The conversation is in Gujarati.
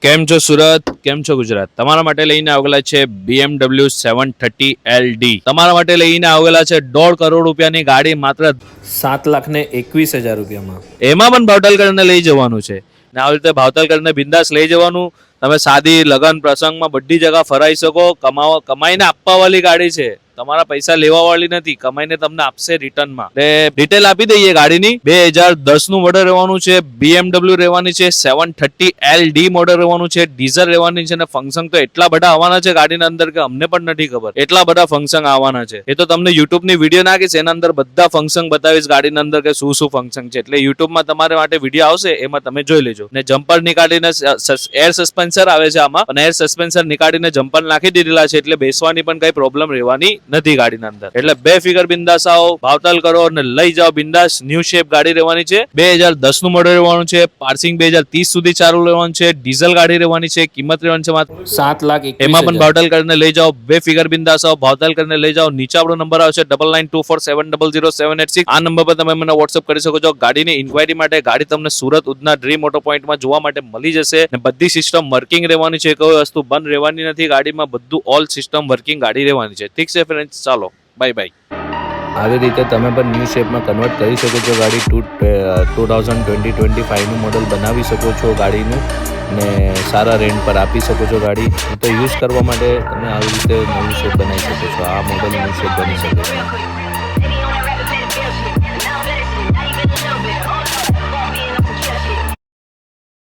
કેમ છો સુરત, કેમ છો ગુજરાત? તમારા માટે લઈને આવેલા છે BMW 730 LD. તમારા માટે લઈને આવેલા છે 1.5 કરોડ રૂપિયાની ગાડી માત્ર 7,21,000 રૂપિયામાં. એમાં પણ ભાવતાલ કરીને લઈ જવાનું છે ને આવી રીતે ભાવતાલ કરીને બિંદાસ લઈ જવાનું. તમે સાદી લગન પ્રસંગમાં બધી જગ્યા ફરાઈ શકો. કમાઈને આપવા વાળી ગાડી છે, તમારા પૈસા લેવા વાળી નથી. કમાઈને તમને આપશે રિટર્નમાં. ડિટેલ આપી દઈએ ગાડીની. 2010 નું મોડલ રહેવાનું છે, BMW રહેવાની છે, 730 LD મોડલ રહેવાનું છે, ડીઝલ રહેવાની છે. અને ફંક્શન તો એટલા બધા આવવાના છે ગાડીના અંદર કે અમને પણ નથી ખબર. એટલા બધા ફંક્શન આવવાના છે. એ તો તમને યુટ્યુબ ની વિડીયો નાખીશ, એના અંદર બધા ફંક્શન બતાવીશ ગાડીના અંદર કે શું શું ફંક્શન છે. એટલે યુટ્યુબમાં તમારે માટે વિડીયો આવશે, એમાં તમે જોઈ લેજો. ને જમ્પર નીકાળીને એર સસ્પેન્સર આવે છે આમાં, અને એર સસ્પેન્સર નીકાળીને જમ્પર નાખી દીધેલા છે, એટલે બેસવાની પણ કઈ પ્રોબ્લેમ રહેવાની નથી ગાડીના અંદર. એટલે બે ફિગર બિંદાસ આવો, ભાવતાલ કરો અને લઈ જાઓ બિંદાસ. ન્યુ શેપ ગાડી રહેવાની છે, 2010 નું મોડલ રહેવાનું છે, પાર્સિંગ 2030 સુધી ચાલુ રહેવાનું છે, ડીઝલ ગાડી રહેવાની છે. કિંમત રહેવાની છે માત્ર 7,21,000. એમાં પણ ભાવતાલ કરીને લઈ જાઓ. બે ફિગર બિંદાસ આવો, ભાવતાલ કરીને લઈ જાઓ. નીચે આપણો નંબર આવશે 9924700786. આ નંબર પર તમે મને વોટ્સઅપ કરી શકો છો. ગાડીની ઇન્ક્વાયરી માટે ગાડી તમને સુરત ઉધના ડ્રીમ ઓટો પોઈન્ટમાં જોવા માટે મળી જશે. ને બધી સિસ્ટમ વર્કિંગ રહેવાની છે, કોઈ વસ્તુ બંધ રહેવાની નથી ગાડીમાં. બધું ઓલ સિસ્ટમ વર્કિંગ ગાડી રહેવાની છે. ઠીક છે ફ્રેન્ડ્સ, ચાલો બાય બાય. આવી રીતે તમે પણ ન્યૂ શેપમાં કન્વર્ટ કરી શકો છો ગાડી. 2025નું મોડલ બનાવી શકો છો ગાડીનું, ને સારા રેન્ટ પર આપી શકો છો ગાડી. તો યુઝ કરવા માટે તમે આવી રીતે નવું શેપ બનાવી શકો છો. આ મોડલ ન્યૂ શેપ બની શકે છે.